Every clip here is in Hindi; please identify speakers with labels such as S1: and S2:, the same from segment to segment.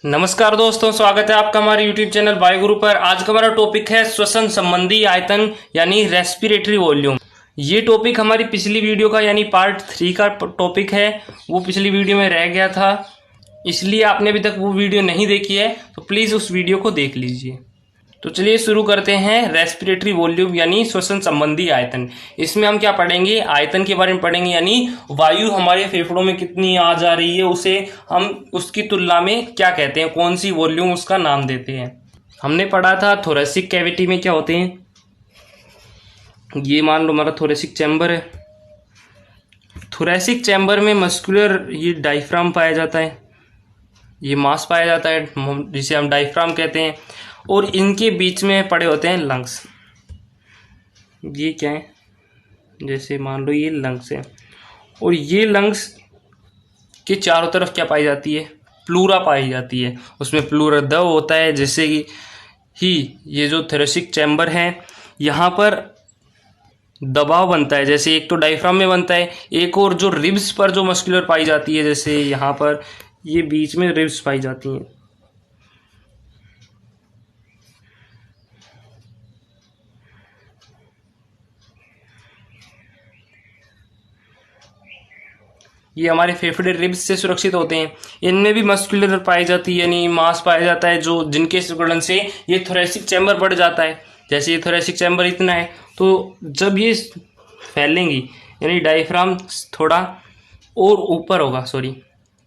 S1: नमस्कार दोस्तों, स्वागत है आपका हमारे YouTube चैनल वायुगुरु पर। आज का हमारा टॉपिक है श्वसन संबंधी आयतन यानी रेस्पिरेटरी वॉल्यूम। ये टॉपिक हमारी पिछली वीडियो का यानी पार्ट 3 का टॉपिक है। वो पिछली वीडियो में रह गया था, इसलिए आपने अभी तक वो वीडियो नहीं देखी है तो प्लीज़ उस वीडियो को देख लीजिए। तो चलिए शुरू करते हैं। रेस्पिरेटरी वॉल्यूम यानी श्वसन संबंधी आयतन। इसमें हम क्या पढ़ेंगे? आयतन के बारे में पढ़ेंगे, यानी वायु हमारे फेफड़ों में कितनी आ जा रही है, उसे हम उसकी तुलना में क्या कहते हैं, कौन सी वॉल्यूम उसका नाम देते हैं। हमने पढ़ा था थोरेसिक कैविटी में क्या होते हैं। ये मान लो हमारा थोरेसिक चैम्बर है। थोरेसिक चैम्बर में मस्कुलर ये डायफ्राम पाया जाता है, ये मास पाया जाता है जिसे हम डायफ्राम कहते हैं। और इनके बीच में पड़े होते हैं लंग्स। ये क्या है? जैसे मान लो ये लंग्स है, और ये लंग्स के चारों तरफ क्या पाई जाती है? प्लूरा पाई जाती है। उसमें प्लूरा दव होता है, जैसे ही ये जो थोरेसिक चैम्बर है यहाँ पर दबाव बनता है, जैसे एक तो डायफ्राम में बनता है, एक और जो रिब्स पर जो मस्कुलर पाई जाती है, जैसे यहाँ पर ये बीच में रिब्स पाई जाती हैं। ये हमारे फेफड़े रिब्स से सुरक्षित होते हैं। इनमें भी मस्कुलर पाई जाती है, यानी मास पाया जाता है, जो जिनके सिकुड़न से ये थोरेसिक चैम्बर बढ़ जाता है। जैसे ये थोरेसिक चैम्बर इतना है, तो जब ये फैलेंगी यानी डायफ्राम थोड़ा और ऊपर होगा,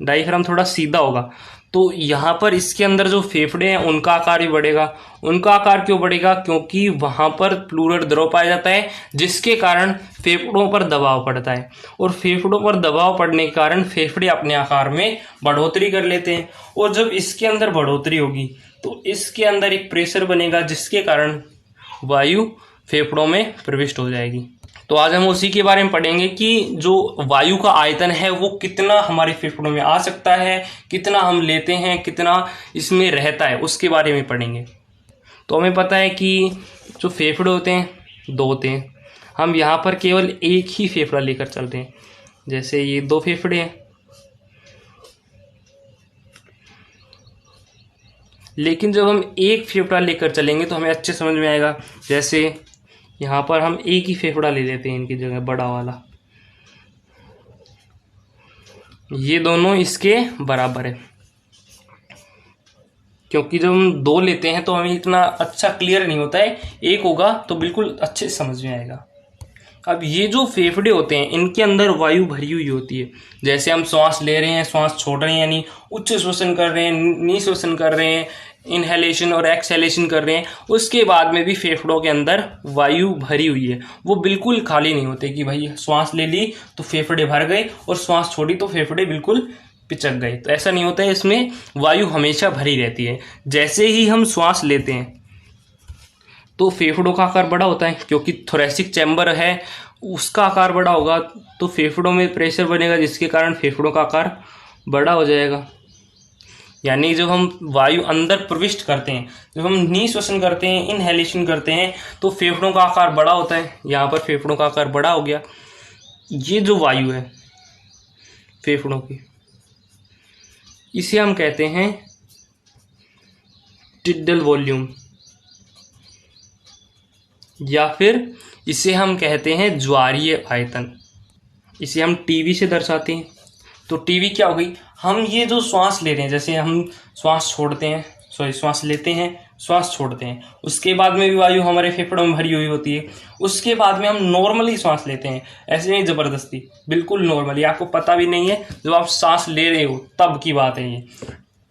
S1: डायफ्राम थोड़ा सीधा होगा, तो यहाँ पर इसके अंदर जो फेफड़े हैं उनका आकार भी बढ़ेगा। उनका आकार क्यों बढ़ेगा? क्योंकि वहाँ पर प्लूरल द्रव पाया जाता है, जिसके कारण फेफड़ों पर दबाव पड़ता है, और फेफड़ों पर दबाव पड़ने के कारण फेफड़े अपने आकार में बढ़ोतरी कर लेते हैं। और जब इसके अंदर बढ़ोतरी होगी तो इसके अंदर एक प्रेशर बनेगा, जिसके कारण वायु फेफड़ों में प्रविष्ट हो जाएगी। तो आज हम उसी के बारे में पढ़ेंगे कि जो वायु का आयतन है वो कितना हमारे फेफड़ों में आ सकता है, कितना हम लेते हैं, कितना इसमें रहता है, उसके बारे में पढ़ेंगे। तो हमें पता है कि जो फेफड़े होते हैं दो होते हैं। हम यहाँ पर केवल एक ही फेफड़ा लेकर चलते हैं, जैसे ये दो फेफड़े हैं। लेकिन जब हम एक फेफड़ा लेकर चलेंगे तो हमें अच्छे समझ में आएगा। जैसे यहाँ पर हम एक ही फेफड़ा ले लेते हैं इनकी जगह, बड़ा वाला। ये दोनों इसके बराबर है, क्योंकि जब हम दो लेते हैं तो हमें इतना अच्छा क्लियर नहीं होता है, एक होगा तो बिल्कुल अच्छे समझ में आएगा। अब ये जो फेफड़े होते हैं इनके अंदर वायु भरी हुई होती है। जैसे हम श्वास ले रहे हैं, श्वास छोड़ रहे हैं, यानी उच्च श्वसन कर रहे हैं, निश्वसन कर रहे हैं, इनहेलेशन और एक्सहेलेशन कर रहे हैं, उसके बाद में भी फेफड़ों के अंदर वायु भरी हुई है। वो बिल्कुल खाली नहीं होते कि भाई श्वास ले ली तो फेफड़े भर गए और श्वास छोड़ी तो फेफड़े बिल्कुल पिचक गए, तो ऐसा नहीं होता है। इसमें वायु हमेशा भरी रहती है। जैसे ही हम श्वास लेते हैं तो फेफड़ों का आकार बड़ा होता है, क्योंकि थोरेसिक चैम्बर है उसका आकार बड़ा होगा, तो फेफड़ों में प्रेशर बनेगा, जिसके कारण फेफड़ों का आकार बड़ा हो जाएगा। यानी जब हम वायु अंदर प्रविष्ट करते हैं, जब हम निश्वसन करते हैं, इनहेलेशन करते हैं, तो फेफड़ों का आकार बड़ा होता है। यहाँ पर फेफड़ों का आकार बड़ा हो गया। ये जो वायु है फेफड़ों की, इसे हम कहते हैं टिड्डल वॉल्यूम, या फिर इसे हम कहते हैं ज्वारीय आयतन। इसे हम टीवी से दर्शाते हैं। तो टीवी क्या हो गई? हम ये जो श्वास ले रहे हैं, जैसे हम श्वास छोड़ते हैं, श्वास लेते हैं, श्वास छोड़ते हैं, उसके बाद में भी वायु हमारे फेफड़ों में भरी हुई होती है। उसके बाद में हम नॉर्मली श्वास लेते हैं, ऐसे नहीं जबरदस्ती, बिल्कुल नॉर्मली, आपको पता भी नहीं है, जब आप सांस ले रहे हो तब की बात है ये।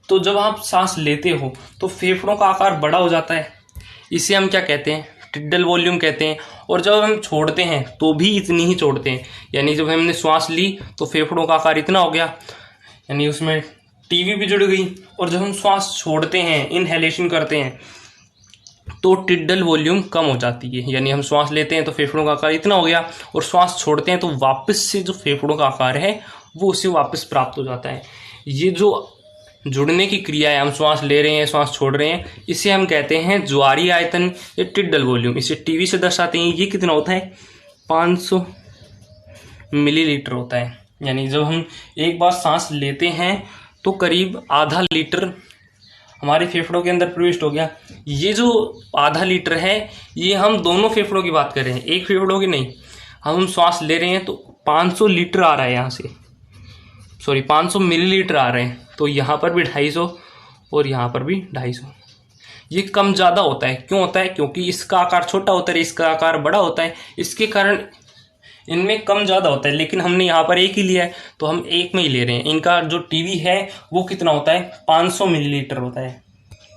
S1: तो जब आप सांस लेते हो तो फेफड़ों का आकार बड़ा हो जाता है, इसे हम क्या कहते हैं? टिड्डल वॉल्यूम कहते हैं। और जब हम छोड़ते हैं तो भी इतनी ही छोड़ते हैं, यानी जब हमने श्वास ली तो फेफड़ों का आकार इतना हो गया, यानी उसमें टीवी भी जुड़ गई। और जब हम श्वास छोड़ते हैं, इनहेलेशन करते हैं, तो टिड्डल वॉल्यूम कम हो जाती है, यानी हम श्वास लेते हैं तो फेफड़ों का आकार इतना हो गया, और श्वास छोड़ते हैं तो वापस से जो फेफड़ों का आकार है वो उसे वापस प्राप्त हो जाता है। ये जो जुड़ने की क्रिया है, हम श्वास ले रहे हैं, श्वास छोड़ रहे हैं, इसे हम कहते हैं ज्वारीय आयतन या टिड्डल वॉल्यूम। इसे टीवी से दर्शाते हैं। ये कितना होता है? 500 मिलीलीटर होता है। यानी जब हम एक बार सांस लेते हैं तो करीब आधा लीटर हमारे फेफड़ों के अंदर प्रविष्ट हो गया। ये जो आधा लीटर है ये हम दोनों फेफड़ों की बात कर रहे हैं, एक फेफड़ों की नहीं। हम श्वास ले रहे हैं तो 500 लीटर आ रहा है यहाँ से, सॉरी 500 मिलीलीटर आ रहे हैं। तो यहाँ पर भी 250 और यहाँ पर भी 250। ये कम ज़्यादा होता है, क्यों होता है? क्योंकि इसका आकार छोटा होता है, इसका आकार बड़ा होता है, इसके कारण इनमें कम ज़्यादा होता है। लेकिन हमने यहाँ पर एक ही लिया है तो हम एक में ही ले रहे हैं। इनका जो टीवी है वो कितना होता है? 500 मिलीलीटर होता है।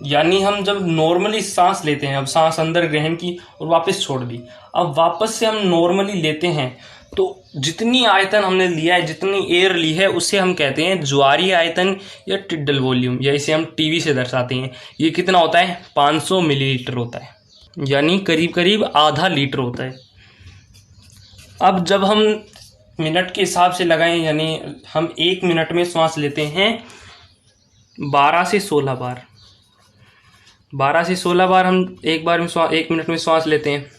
S1: यानी हम जब नॉर्मली सांस लेते हैं, अब सांस अंदर ग्रहण की और वापस छोड़ दी, अब वापस से हम नॉर्मली लेते हैं तो जितनी आयतन हमने लिया है, जितनी एयर ली है, उसे हम कहते हैं ज्वारीय आयतन या टिड्डल वॉल्यूम, या इसे हम टीवी से दर्शाते हैं। ये कितना होता है? 500 मिलीलीटर होता है, यानी करीब करीब आधा लीटर होता है। अब जब हम मिनट के हिसाब से लगाएं, यानी हम 1 मिनट में श्वास लेते हैं 12 से 16 बार। 12 से 16 बार हम एक मिनट में श्वास लेते हैं।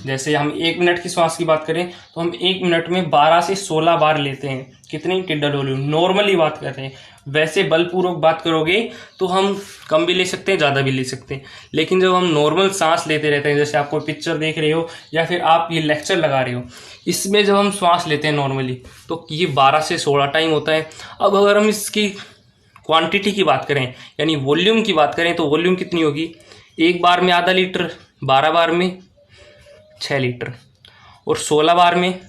S1: जैसे हम 1 मिनट की श्वास की बात करें तो हम 1 मिनट में 12 से 16 बार लेते हैं। कितनी? टिड्डल वॉल्यूम। नॉर्मली बात कर रहे हैं, वैसे बलपूर्वक बात करोगे तो हम कम भी ले सकते हैं, ज़्यादा भी ले सकते हैं। लेकिन जब हम नॉर्मल सांस लेते रहते हैं, जैसे आप कोई पिक्चर देख रहे हो या फिर आप ये लेक्चर लगा रहे हो, इसमें जब हम श्वास लेते हैं नॉर्मली तो ये 12 से 16 टाइम होता है। अब अगर हम इसकी क्वांटिटी की बात करें, यानी वॉल्यूम की बात करें, तो वॉल्यूम कितनी होगी? एक बार में आधा लीटर, 12 बार में 6 लीटर और 16 बार में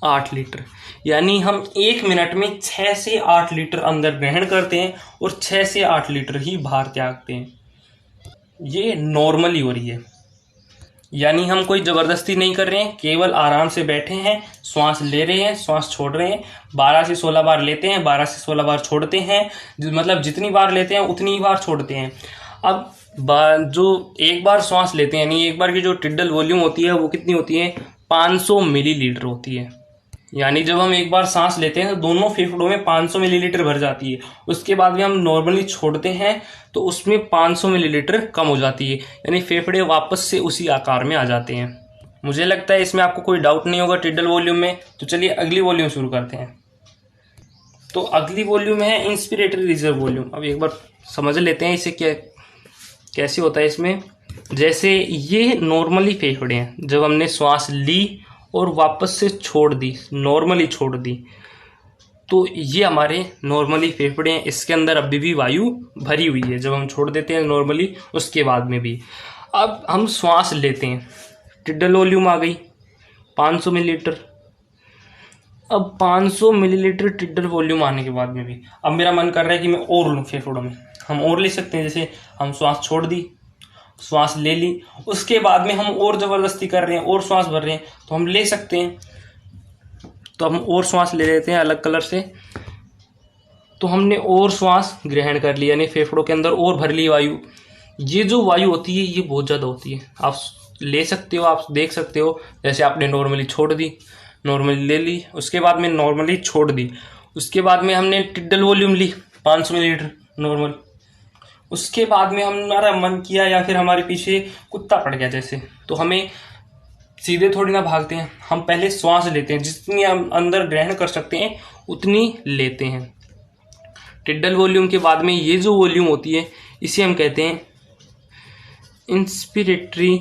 S1: 8 लीटर। यानी हम 1 मिनट में 6 से 8 लीटर अंदर ग्रहण करते हैं और 6 से 8 लीटर ही बाहर त्यागते हैं। ये नॉर्मली हो रही है, यानी हम कोई ज़बरदस्ती नहीं कर रहे हैं, केवल आराम से बैठे हैं, श्वास ले रहे हैं, श्वास छोड़ रहे हैं। 12 से 16 बार लेते हैं, 12 से 16 बार छोड़ते हैं, मतलब जितनी बार लेते हैं उतनी ही बार छोड़ते हैं। अब जो एक बार श्वास लेते हैं, यानी एक बार की जो टिड्डल वॉल्यूम होती है वो कितनी होती है? 500 मिलीलीटर होती है। यानी जब हम एक बार सांस लेते हैं तो दोनों फेफड़ों में 500 मिलीलीटर भर जाती है। उसके बाद भी हम नॉर्मली छोड़ते हैं तो उसमें 500 मिलीलीटर कम हो जाती है, यानी फेफड़े वापस से उसी आकार में आ जाते हैं। मुझे लगता है इसमें आपको कोई डाउट नहीं होगा टिड्डल वॉल्यूम में। तो चलिए अगली वॉल्यूम शुरू करते हैं। तो अगली वॉल्यूम है इंस्पिरेटरी रिजर्व वॉल्यूम। अब एक बार समझ लेते हैं इसे कैसे होता है इसमें। जैसे ये नॉर्मली फेफड़े हैं, जब हमने श्वास ली और वापस से छोड़ दी, नॉर्मली छोड़ दी, तो ये हमारे नॉर्मली फेफड़े हैं। इसके अंदर अभी भी वायु भरी हुई है जब हम छोड़ देते हैं नॉर्मली, उसके बाद में भी। अब हम श्वास लेते हैं, टिड्डल वॉल्यूम आ गई 500 मिलीलीटर। अब 500 मिलीलीटर टिड्डल वॉल्यूम आने के बाद में भी अब मेरा मन कर रहा है कि मैं और लूँ फेफड़ों में। हम और ले सकते हैं, जैसे हम श्वास छोड़ दी, श्वास ले ली, उसके बाद में हम और ज़बरदस्ती कर रहे हैं और श्वास भर रहे हैं तो हम ले सकते हैं। तो हम और श्वास ले लेते हैं अलग कलर से। तो हमने और श्वास ग्रहण कर लिया, यानी फेफड़ों के अंदर और भर ली वायु। ये जो वायु होती है ये बहुत ज़्यादा होती है, आप ले सकते हो, आप देख सकते हो। जैसे आपने नॉर्मली छोड़ दी, नॉर्मली ले ली, उसके बाद में नॉर्मली छोड़ दी, उसके बाद में हमने टिड्डल वॉल्यूम ली 500 मिलीलीटर नॉर्मल। उसके बाद में हमारा मन किया या फिर हमारे पीछे कुत्ता पड़ गया जैसे, तो हमें सीधे थोड़ी ना भागते हैं, हम पहले श्वास लेते हैं, जितनी हम अंदर ग्रहण कर सकते हैं उतनी लेते हैं। टिड्डल वॉल्यूम के बाद में ये जो वॉल्यूम होती है इसे हम कहते हैं इंस्पिरेटरी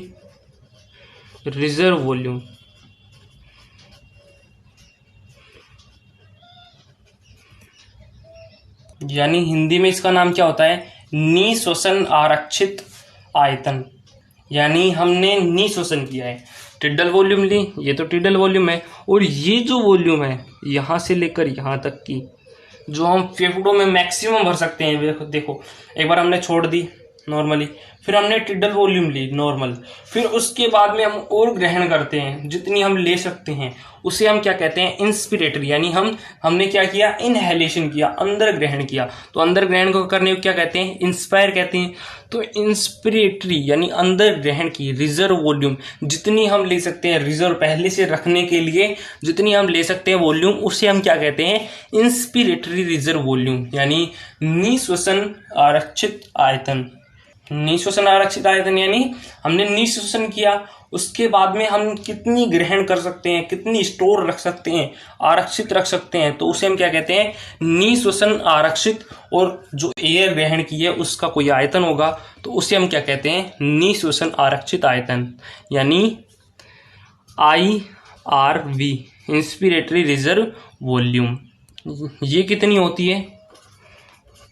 S1: रिजर्व वॉल्यूम। यानी हिंदी में इसका नाम क्या होता है? निःश्वसन आरक्षित आयतन। यानी हमने निःश्वसन किया है, टिड्डल वॉल्यूम ली, ये तो टिड्डल वॉल्यूम है, और ये जो वॉल्यूम है यहाँ से लेकर यहाँ तक की जो हम फेफड़ों में मैक्सिमम भर सकते हैं। देखो एक बार हमने छोड़ दी नॉर्मली, फिर हमने टिड्डल वॉल्यूम ली नॉर्मल, फिर उसके बाद में हम और ग्रहण करते हैं जितनी हम ले सकते हैं, उसे हम क्या कहते हैं? इंस्पिरेटरी। यानी हमने क्या किया? इनहेलेशन किया, अंदर ग्रहण किया। तो अंदर ग्रहण को करने को क्या कहते हैं? इंस्पायर कहते हैं। तो इंस्पिरेटरी यानी अंदर ग्रहण की रिजर्व वॉल्यूम, जितनी हम ले सकते हैं रिजर्व पहले से रखने के लिए, जितनी हम ले सकते हैं वॉल्यूम, उसे हम क्या कहते हैं? इंस्पिरेटरी रिजर्व वॉल्यूम, यानी निःश्वसन आरक्षित आयतन। निःश्वसन आरक्षित आयतन यानी हमने निःश्वसन किया, उसके बाद में हम कितनी ग्रहण कर सकते हैं, कितनी स्टोर रख सकते हैं, आरक्षित रख सकते हैं, तो उसे हम क्या कहते हैं, निःश्वसन आरक्षित। और जो एयर ग्रहण की है उसका कोई आयतन होगा तो उसे हम क्या कहते हैं, निःश्वसन आरक्षित आयतन, यानी IRV, इंस्पिरेटरी रिजर्व वॉल्यूम। ये कितनी होती है,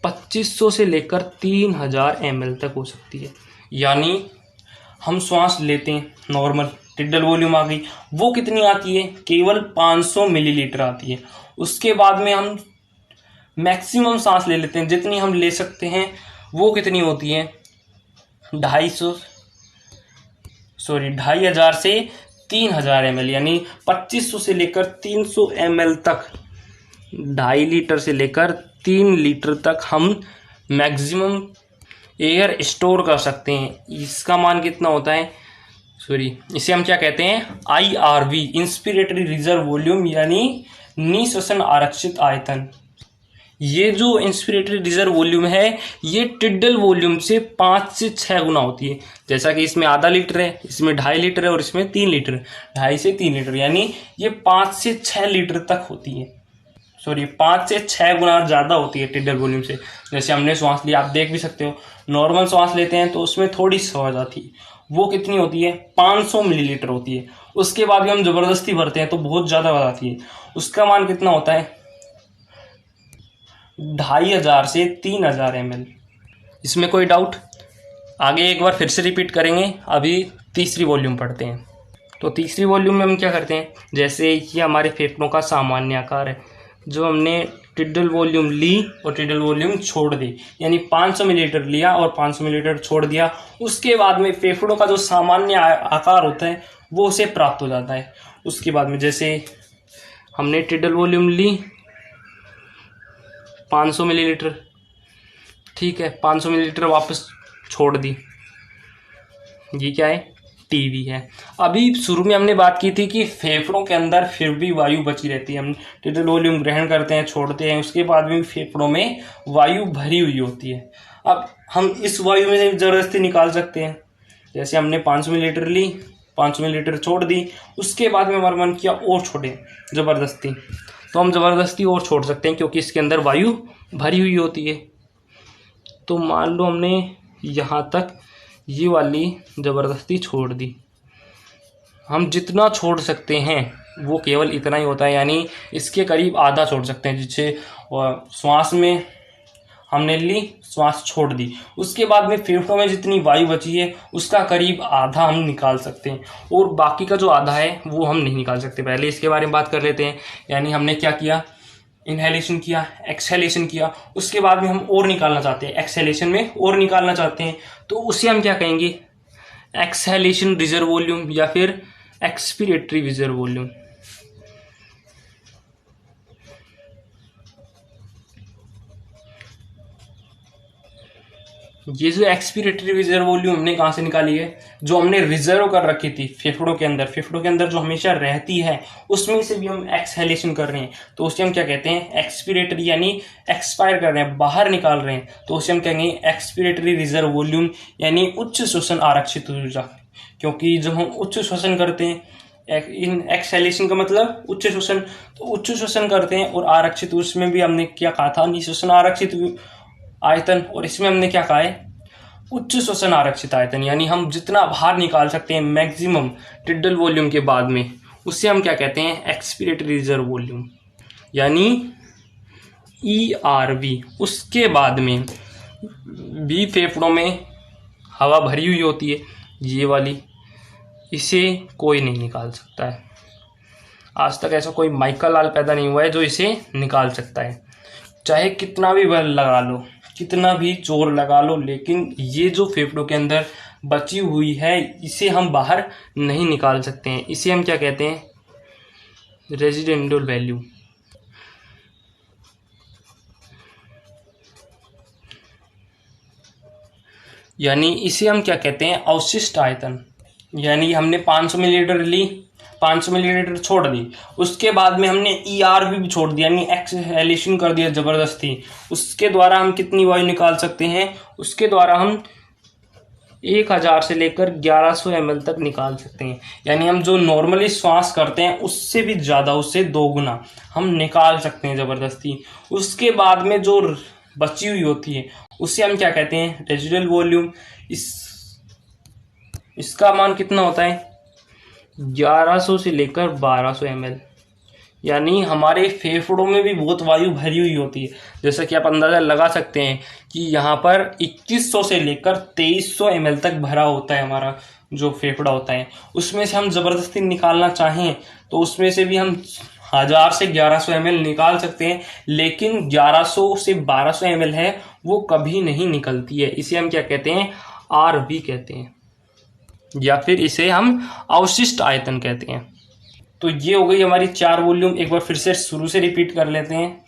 S1: 2500 से लेकर 3000 ml तक हो सकती है। यानी हम श्वास लेते हैं नॉर्मल, टिड्डल वॉल्यूम आ गई, वो कितनी आती है, केवल 500 मिलीलीटर आती है। उसके बाद में हम मैक्सिमम सांस ले लेते हैं, जितनी हम ले सकते हैं वो कितनी होती है, 2500 से 3000 ml, यानी 2500 से लेकर 300 ml तक, 2.5 लीटर से लेकर 3 लीटर तक हम मैक्सिमम एयर स्टोर कर सकते हैं। इसका मान कितना होता है, इसे हम क्या कहते हैं, IRV, इंस्पिरेटरी रिजर्व वॉल्यूम, यानी निःश्वसन आरक्षित आयतन। ये जो इंस्पिरेटरी रिजर्व वॉल्यूम है ये टिड्डल वॉल्यूम से 5 से 6 गुना होती है। जैसा कि इसमें आधा लीटर है, इसमें 2.5 लीटर है और इसमें 3 लीटर, 2.5 से 3 लीटर, यानी ये 5 से 6 लीटर तक होती है। 5 से 6 गुना ज़्यादा होती है टिड्डल वॉल्यूम से। जैसे हमने श्वास लिया, आप देख भी सकते हो, नॉर्मल श्वास लेते हैं तो उसमें थोड़ी आवाज़ आती है, वो कितनी होती है, 500 मिलीलीटर होती है। उसके बाद भी हम ज़बरदस्ती भरते हैं तो बहुत ज़्यादा आवाज़ आती है, उसका मान कितना होता है, 2500 से 3000 ml। इसमें कोई डाउट, आगे एक बार फिर से रिपीट करेंगे। अभी तीसरी वॉल्यूम पढ़ते हैं। तो तीसरी वॉल्यूम में हम क्या करते हैं, जैसे ये हमारे फेफड़ों का सामान्य आकार है, जो हमने टिड्डल वॉल्यूम ली और टिड्डल वॉल्यूम छोड़ दी, यानी 500 मिलीलीटर लिया और 500 मिलीलीटर छोड़ दिया, उसके बाद में फेफड़ों का जो सामान्य आकार होता है वो उसे प्राप्त हो जाता है। उसके बाद में जैसे हमने टिड्डल वॉल्यूम ली 500 मिलीलीटर, ठीक है, 500 मिलीलीटर वापस छोड़ दी, ये क्या है, टीवी है। अभी शुरू में हमने बात की थी कि फेफड़ों के अंदर फिर भी वायु बची रहती है, हम टिड्डल वॉल्यूम ग्रहण करते हैं, छोड़ते हैं, उसके बाद भी फेफड़ों में वायु भरी हुई होती है। अब हम इस वायु में से ज़बरदस्ती निकाल सकते हैं। जैसे हमने 500 मिलीलीटर ली, 500 मिलीलीटर छोड़ दी, उसके बाद में हमारा मन किया और छोड़े ज़बरदस्ती, तो हम ज़बरदस्ती और छोड़ सकते हैं क्योंकि इसके अंदर वायु भरी हुई होती है। तो मान लो हमने यहाँ तक ये वाली ज़बरदस्ती छोड़ दी, हम जितना छोड़ सकते हैं वो केवल इतना ही होता है, यानी इसके करीब आधा छोड़ सकते हैं। जिससे श्वास में हमने ली, श्वास छोड़ दी, उसके बाद में फेफड़ों में जितनी वायु बची है उसका करीब आधा हम निकाल सकते हैं, और बाकी का जो आधा है वो हम नहीं निकाल सकते। पहले इसके बारे में बात कर लेते हैं। यानी हमने क्या किया, इनहेलेशन किया, एक्सहेलेशन किया, उसके बाद में हम और निकालना चाहते हैं, एक्सहेलेशन में और निकालना चाहते हैं, तो उसे हम क्या कहेंगे, एक्सहेलेशन रिजर्व वॉल्यूम या फिर एक्सपिरेटरी रिजर्व वॉल्यूम। ये जो एक्सपिरेटरी रिजर्व वॉल्यूम हमने कहाँ से निकाली है, जो हमने रिजर्व कर रखी थी फेफड़ों के अंदर, फेफड़ों के अंदर जो हमेशा रहती है, उसमें से भी हम एक्सहेलेशन कर रहे हैं, तो उसे हम क्या कहते हैं, एक्सपिरेटरी, यानी एक्सपायर कर रहे हैं, बाहर निकाल रहे हैं, तो उसे हम कहेंगे एक्सपिरेटरी रिजर्व वॉल्यूम, यानी उच्च श्वसन आरक्षित ऊर्जा। क्योंकि जब हम उच्च श्वसन करते हैं, इन एक्सहेलेशन का मतलब उच्च श्वसन, तो उच्च श्वसन करते हैं और आरक्षित, उसमें भी हमने क्या कहा था, निःश्वसन आरक्षित आयतन, और इसमें हमने क्या कहा है, उच्च श्वसन आरक्षित आयतन, यानी हम जितना बाहर निकाल सकते हैं मैक्सिमम टिड्डल वॉल्यूम के बाद में, उससे हम क्या कहते हैं, एक्सपिरेटरी रिजर्व वॉल्यूम, यानी ERV। उसके बाद में भी फेफड़ों में हवा भरी हुई होती है, ये वाली, इसे कोई नहीं निकाल सकता है। आज तक ऐसा कोई माइकल लाल पैदा नहीं हुआ है जो इसे निकाल सकता है, चाहे कितना भी बल लगा लो, कितना भी जोर लगा लो, लेकिन ये जो फेफड़ों के अंदर बची हुई है इसे हम बाहर नहीं निकाल सकते हैं। इसे हम क्या कहते हैं, रेजिडेंडल वैल्यू। यानी इसे हम क्या कहते हैं, अवशिष्ट आयतन। यानी हमने 500 मिलीलीटर ली, 500 मिलीलीटर छोड़ दी, उसके बाद में हमने ERV भी छोड़ दिया, यानी एक्सहेलेशन कर दिया ज़बरदस्ती, उसके द्वारा हम कितनी वायु निकाल सकते हैं, उसके द्वारा हम 1000 से लेकर 1100 ml तक निकाल सकते हैं। यानी हम जो नॉर्मली श्वास करते हैं उससे भी ज़्यादा, उससे 2 गुना हम निकाल सकते हैं ज़बरदस्ती। उसके बाद में जो बची हुई होती है उसे हम क्या कहते हैं, रेजिडुअल वॉल्यूम। इसका मान कितना होता है, 1100 से लेकर 1200 ml। यानी हमारे फेफड़ों में भी बहुत वायु भरी हुई होती है। जैसा कि आप अंदाज़ा लगा सकते हैं कि यहाँ पर 2100 से लेकर 2300 ml तक भरा होता है हमारा जो फेफड़ा होता है। उसमें से हम ज़बरदस्ती निकालना चाहें तो उसमें से भी हम 1000 से 1100 ml निकाल सकते हैं, लेकिन 1100 से 1200 ml है वो कभी नहीं निकलती है। इसे हम क्या कहते हैं, RV कहते हैं, या फिर इसे हम अवशिष्ट आयतन कहते हैं। तो ये हो गई हमारी 4 वॉल्यूम। एक बार फिर से शुरू से रिपीट कर लेते हैं।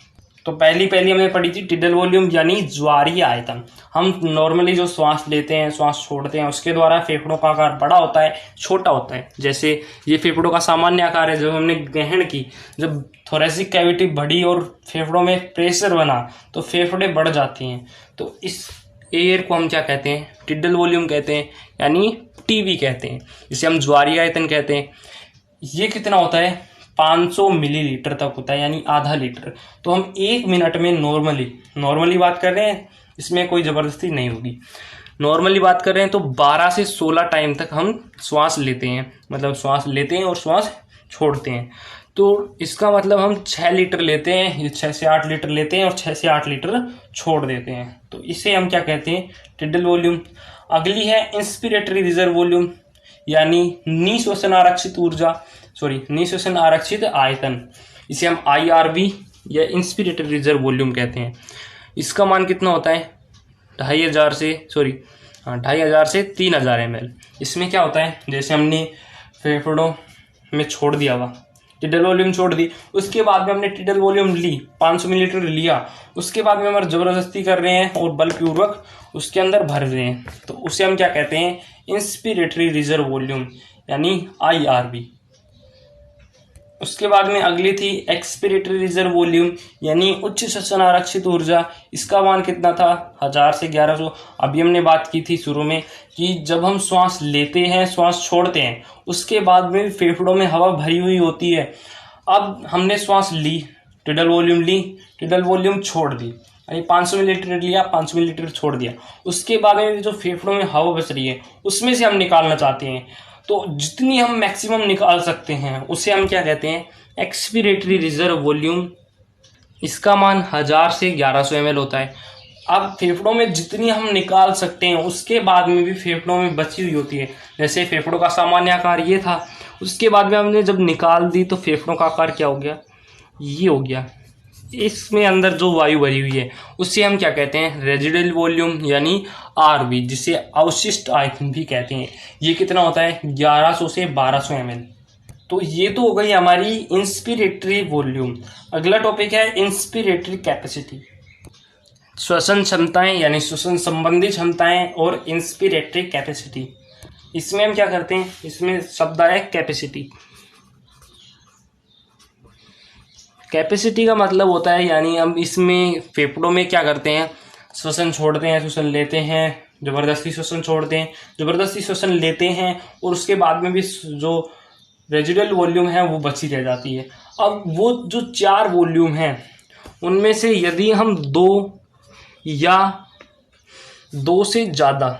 S1: तो पहली हमने पढ़ी थी टिडल वॉल्यूम यानी ज्वारीय आयतन। हम नॉर्मली जो श्वास लेते हैं, श्वास छोड़ते हैं, उसके द्वारा फेफड़ों का आकार बड़ा होता है, छोटा होता है। जैसे ये फेफड़ों का सामान्य आकार है। जब हमने ग्रहण की, जब थोरेसिक कैविटी बढ़ी और फेफड़ों में प्रेशर बना तो फेफड़े बढ़ जाती हैं। तो इस एयर को हम क्या कहते हैं, टिडल वॉल्यूम कहते हैं, यानी टीवी कहते हैं। इसे हम ज्वारीय आयतन कहते हैं। ये कितना होता है, 500 मिलीलीटर तक होता है, यानी आधा लीटर। तो हम 1 मिनट में नॉर्मली बात कर रहे हैं, इसमें कोई ज़बरदस्ती नहीं होगी, नॉर्मली बात कर रहे हैं तो 12 से 16 टाइम तक हम श्वास लेते हैं, मतलब श्वास लेते हैं और श्वास छोड़ते हैं। तो इसका मतलब हम 6 लीटर लेते हैं, 6 से 8 लीटर लेते हैं और 6 से 8 लीटर छोड़ देते हैं। तो इसे हम क्या कहते हैं, टिडल वॉल्यूम। अगली है इंस्पिरेटरी रिजर्व वॉल्यूम, यानी निश्वसन आरक्षित आयतन। इसे हम IRV या इंस्पिरेटरी रिजर्व वॉल्यूम कहते हैं। इसका मान कितना होता है, 2500 से 3000 ml। इसमें क्या होता है, जैसे हमने फेफड़ों में छोड़ दिया हुआ टिडल वॉल्यूम छोड़ दी, उसके बाद में हमने टिडल वॉल्यूम ली, 500 मिलीलीटर लिया, उसके बाद में हम जबरदस्ती कर रहे हैं और बलपूर्वक उसके अंदर भर रहे हैं, तो उसे हम क्या कहते हैं, इंस्पिरेटरी रिजर्व वॉल्यूम यानी IRV। उसके बाद में अगली थी एक्सपिरेटरी रिजर्व वॉल्यूम, यानी उच्च श्वसन आरक्षित ऊर्जा। इसका मान कितना था, 1000 से 1100। अभी हमने बात की थी शुरू में कि जब हम श्वास लेते हैं, श्वास छोड़ते हैं, उसके बाद में फेफड़ों में हवा भरी हुई होती है। अब हमने श्वास ली, टिडल वॉल्यूम छोड़ दी, यानी 500 मिलीलीटर लिया, 500 मिलीलीटर छोड़ दिया। उसके बाद में जो फेफड़ों में हवा बच रही है उसमें से हम निकालना चाहते हैं, तो जितनी हम मैक्सिमम निकाल सकते हैं उसे हम क्या कहते हैं, एक्सपिरेटरी रिजर्व वॉल्यूम। इसका मान 1000 से 1100 ml होता है। अब फेफड़ों में जितनी हम निकाल सकते हैं उसके बाद में भी फेफड़ों में बची हुई होती है। जैसे फेफड़ों का सामान्य आकार ये था, उसके बाद में हमने जब निकाल दी तो फेफड़ों का आकार क्या हो गया, ये हो गया। इसमें अंदर जो वायु भरी हुई है उससे हम क्या कहते हैं, रेजिडुअल वॉल्यूम यानी RV, जिसे अवशिष्ट आयतन भी कहते हैं। ये कितना होता है, 1100 से 1200 ml। तो ये तो हो गई हमारी इंस्पिरेटरी वॉल्यूम। अगला टॉपिक है इंस्पिरेटरी कैपेसिटी। श्वसन क्षमताएं यानी श्वसन संबंधी क्षमताएं और इंस्पिरेटरी कैपेसिटी। इसमें हम क्या करते हैं, इसमें शब्द है कैपेसिटी। कैपेसिटी का मतलब होता है, यानी हम इसमें फेफड़ों में क्या करते हैं, श्वसन छोड़ते हैं, श्वसन लेते हैं, जबरदस्ती श्वसन छोड़ते हैं, जबरदस्ती श्वसन लेते हैं, और उसके बाद में भी जो रेजिडुअल वॉल्यूम है वो बची रह जाती है। अब वो जो 4 वॉल्यूम हैं उनमें से यदि हम 2 या 2 से ज़्यादा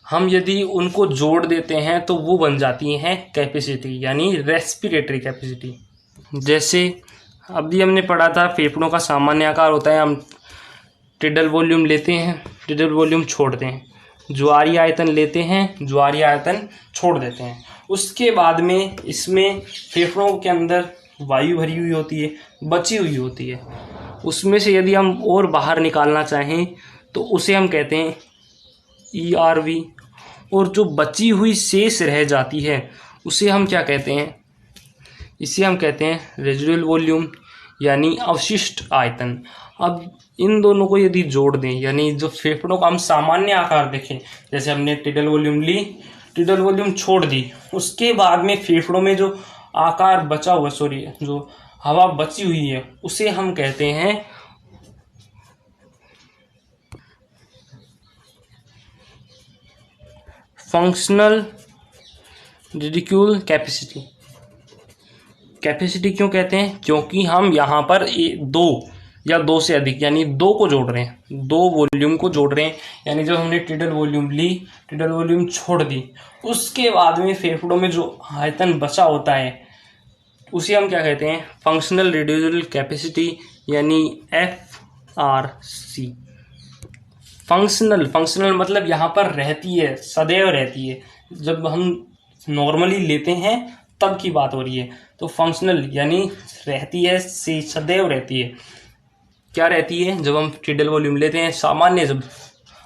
S1: हम यदि उनको जोड़ देते हैं तो वो बन जाती हैं कैपेसिटी, यानी रेस्पिरेटरी कैपेसिटी। जैसे अभी हमने पढ़ा था फेफड़ों का सामान्य आकार होता है, हम टिडल वॉल्यूम लेते हैं, टिडल वॉल्यूम छोड़ते हैं, ज्वारीय आयतन लेते हैं, ज्वारीय आयतन छोड़ देते हैं। उसके बाद में इसमें फेफड़ों के अंदर वायु भरी हुई होती है, बची हुई होती है, उसमें से यदि हम और बाहर निकालना चाहें तो उसे हम कहते हैं ERV। और जो बची हुई शेष रह जाती है उसे हम क्या कहते हैं, इसे हम कहते हैं रेजिडुअल वॉल्यूम यानी अवशिष्ट आयतन। अब इन दोनों को यदि जोड़ दें, यानी जो फेफड़ों का हम सामान्य आकार देखें, जैसे हमने टिडल वॉल्यूम ली, टिडल वॉल्यूम छोड़ दी, उसके बाद में फेफड़ों में जो आकार बचा हुआ, जो हवा बची हुई है उसे हम कहते हैं फंक्शनल रेडिक्यूल कैपेसिटी। कैपेसिटी क्यों कहते हैं? क्योंकि हम यहाँ पर दो या दो से अधिक यानी दो को जोड़ रहे हैं, दो वॉल्यूम को जोड़ रहे हैं। यानी जब हमने टिडल वॉल्यूम ली, टिडल वॉल्यूम छोड़ दी, उसके बाद में फेफड़ों में जो आयतन बचा होता है उसे हम क्या कहते हैं? फंक्शनल रेड्यूसिबल कैपेसिटी यानी FRC। फंक्शनल मतलब यहाँ पर रहती है, सदैव रहती है। जब हम नॉर्मली लेते हैं तब की बात हो रही है। तो फंक्शनल यानी रहती है, सदैव रहती है। क्या रहती है? जब हम टिडल वॉल्यूम लेते हैं सामान्य, जब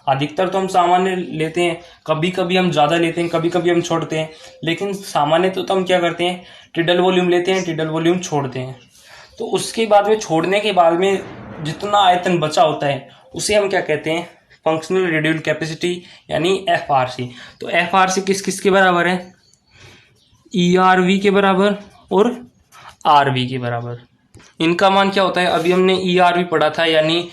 S1: अधिकतर तो हम सामान्य लेते हैं, कभी कभी हम ज़्यादा लेते हैं, कभी कभी हम छोड़ते हैं, लेकिन सामान्य तो हम क्या करते हैं? टिडल वॉल्यूम लेते हैं, टिडल वॉल्यूम छोड़ते हैं। तो उसके बाद में, छोड़ने के बाद में जितना आयतन बचा होता है उसे हम क्या कहते हैं? फंक्शनल रेड्यूसिबल कैपेसिटी यानी FRC। तो FRC किस किस के बराबर है? ERV के बराबर और RV के बराबर। इनका मान क्या होता है? अभी हमने ERV पढ़ा था, यानी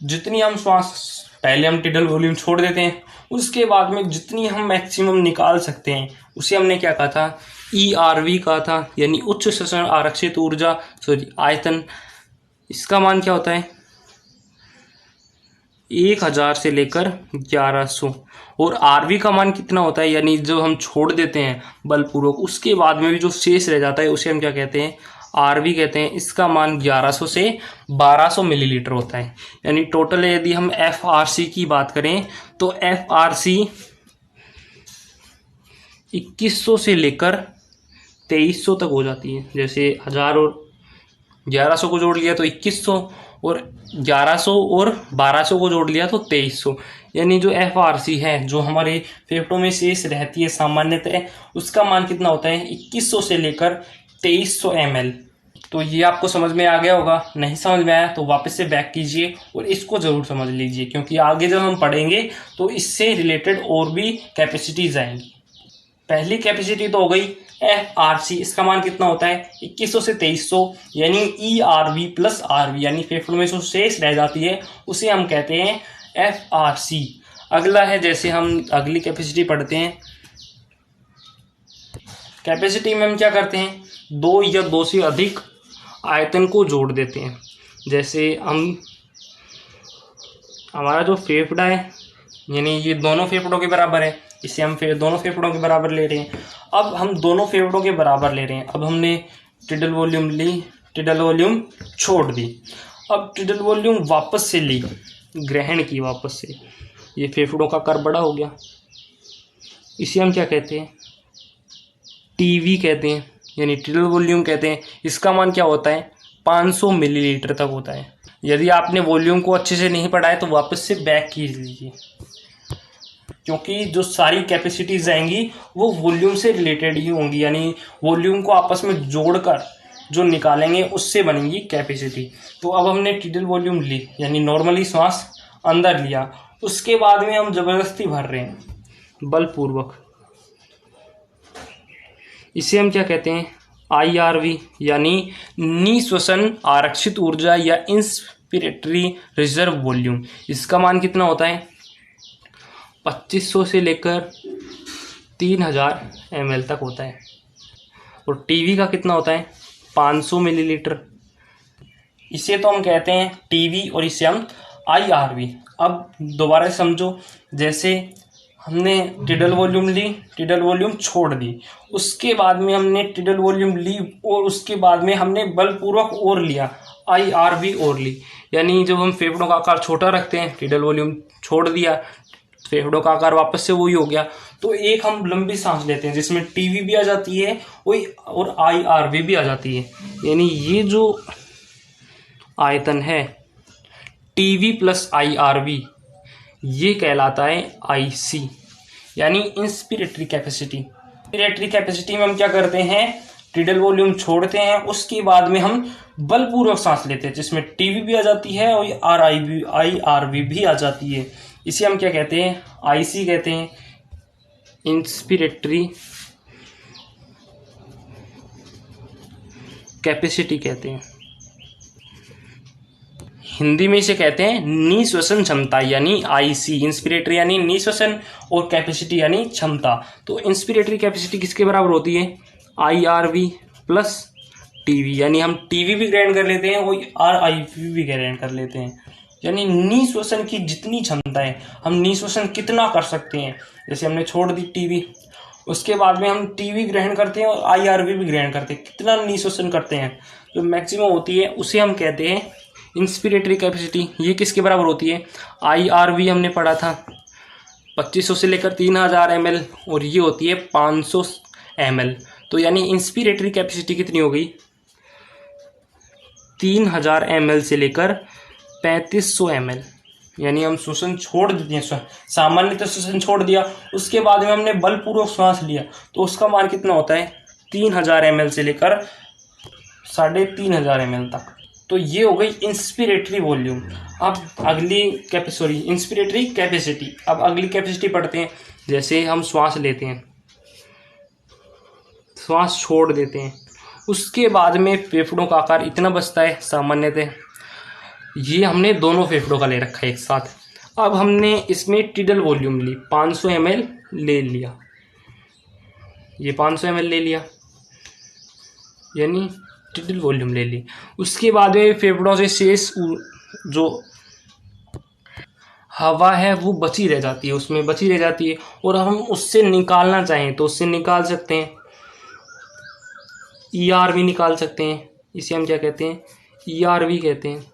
S1: जितनी हम श्वास, पहले हम टिडल वॉल्यूम छोड़ देते हैं, उसके बाद में जितनी हम मैक्सिमम निकाल सकते हैं उसे हमने क्या कहा था? ERV कहा था, यानी उच्च श्वसन आरक्षित ऊर्जा, आयतन। इसका मान क्या होता है? 1000 से लेकर 1100। और RV का मान कितना होता है? यानी जो हम छोड़ देते हैं बलपूर्वक, उसके बाद में भी जो शेष रह जाता है उसे हम क्या कहते हैं? RV कहते हैं। इसका मान 1100 से 1200 मिलीलीटर होता है। यानी टोटल यदि हम FRC की बात करें तो FRC 2100 से लेकर 2300 तक हो जाती है। जैसे 1000 और 1100 को जोड़ लिया तो 2100, और 1100 और 1200 को जोड़ लिया तो 2300। यानी जो FRC है, जो हमारे फेफड़ों में शेष रहती है सामान्यतः, उसका मान कितना होता है? 2100 से लेकर 2300 ml। तो ये आपको समझ में आ गया होगा। नहीं समझ में आया तो वापस से बैक कीजिए और इसको जरूर समझ लीजिए, क्योंकि आगे जब हम पढ़ेंगे तो इससे रिलेटेड और भी कैपेसिटीज आएंगी। पहली कैपेसिटी तो हो गई FRC। इसका मान कितना होता है? 2100 से 2300, यानी ERV प्लस RV, यानी फेफड़ों में जो शेष रह जाती है उसे हम कहते हैं FRC। अगला है, जैसे हम अगली कैपेसिटी पढ़ते हैं। कैपेसिटी में हम क्या करते हैं? दो या दो से अधिक आयतन को जोड़ देते हैं। जैसे हमारा जो फेफड़ा है, यानी ये दोनों फेफड़ों के बराबर है, इसे हम दोनों फेफड़ों के बराबर ले रहे हैं। अब हम दोनों फेफड़ों के बराबर ले रहे हैं। अब हमने टिडल वॉल्यूम ली, टिडल वॉल्यूम छोड़ दी, अब टिडल वॉल्यूम वापस से ली, ग्रहण की वापस से, ये फेफड़ों का आकार बड़ा हो गया। इसे हम क्या कहते हैं? टीवी कहते हैं, यानी टिडल वॉल्यूम कहते हैं। इसका मान क्या होता है? 500 मिलीलीटर तक होता है। यदि आपने वॉल्यूम को अच्छे से नहीं पढ़ा है तो वापस से बैक कीज लीजिए, क्योंकि जो सारी कैपेसिटीज आएंगी वो वॉल्यूम से रिलेटेड ही होंगी। यानी वॉल्यूम को आपस में जोड़कर जो निकालेंगे उससे बनेगी कैपेसिटी। तो अब हमने टिडल वॉल्यूम ली, यानी नॉर्मली श्वास अंदर लिया, उसके बाद में हम जबरदस्ती भर रहे हैं बलपूर्वक। इसे हम क्या कहते हैं? IRV, यानी निश्वसन आरक्षित ऊर्जा या इंस्पिरेटरी रिजर्व वॉल्यूम। इसका मान कितना होता है? 2500 से लेकर 3000 ml तक होता है। और टीवी का कितना होता है? 500 मिलीलीटर। इसे तो हम कहते हैं टीवी और इसे हम IRV। अब दोबारा समझो, जैसे हमने टिडल वॉल्यूम ली, टिडल वॉल्यूम छोड़ दी, उसके बाद में हमने टिडल वॉल्यूम ली और उसके बाद में हमने बलपूर्वक और लिया, IRV और ली। यानी जब हम फेफड़ों का आकार छोटा रखते हैं, टिडल वॉल्यूम छोड़ दिया, फेफड़ों का आकार वापस से वही हो गया, तो एक हम लंबी सांस लेते हैं जिसमें टीवी भी आ जाती है वही और IRV भी आ जाती है। यानी ये जो आयतन है टीवी प्लस IRV, ये कहलाता है IC, यानी इंस्पिरेटरी कैपेसिटी। इंस्पिरेटरी कैपेसिटी में हम क्या करते हैं? टिडल वॉल्यूम छोड़ते हैं, उसके बाद में हम बलपूर्वक सांस लेते हैं जिसमें टीवी भी आ जाती है और IRV भी आ जाती है। इसे हम क्या कहते हैं? IC कहते हैं, इंस्पिरेटरी कैपेसिटी कहते हैं। हिंदी में इसे कहते हैं निःश्वसन क्षमता यानी आईसी। इंस्पिरेटरी यानी निःश्वसन और कैपेसिटी यानी क्षमता। तो इंस्पिरेटरी कैपेसिटी किसके बराबर होती है? IRV प्लस टीवी, यानी हम टीवी भी ग्रहण कर लेते हैं और RIV भी ग्रहण कर लेते हैं। यानी निःश्वसन की जितनी क्षमता है, हम निःश्वसन कितना कर सकते हैं। जैसे हमने छोड़ दी टीवी, उसके बाद में हम टीवी ग्रहण करते हैं और IRV भी ग्रहण करते हैं, कितना निःश्वसन करते हैं जो मैक्सिमम होती है उसे हम कहते हैं इंस्पिरेटरी कैपेसिटी। ये किसके बराबर होती है? IRV हमने पढ़ा था 2500 से लेकर 3000 ml और ये होती है 500 ml। तो यानी इंस्पिरेटरी कैपेसिटी कितनी हो गई? 3000 ml से लेकर 3500 ml। यानी हम श्वसन छोड़ देते हैं, सामान्यतः श्वसन छोड़ दिया, उसके बाद में हमने बलपूर्वक श्वास लिया तो उसका मान कितना होता है? 3000 ml से लेकर 3500 ml तक। तो ये हो गई इंस्पिरेटरी वॉल्यूम। अब अगली इंस्पिरेटरी कैपेसिटी। अब अगली कैपेसिटी पढ़ते हैं। जैसे हम श्वास लेते हैं, श्वास छोड़ देते हैं, उसके बाद में फेफड़ों का आकार इतना बचता है सामान्यतः। ये हमने दोनों फेफड़ों का ले रखा है एक साथ। अब हमने इसमें टिडल वॉल्यूम ली, 500 ml ले लिया, ये 500 ml ले लिया, यानी टिडल वॉल्यूम ले ली। उसके बाद में फेफड़ों से शेष जो हवा है वो बची रह जाती है, उसमें बची रह जाती है और हम उससे निकालना चाहें तो उससे निकाल सकते हैं। ERV निकाल सकते हैं, इसे हम क्या कहते हैं? ERV कहते हैं।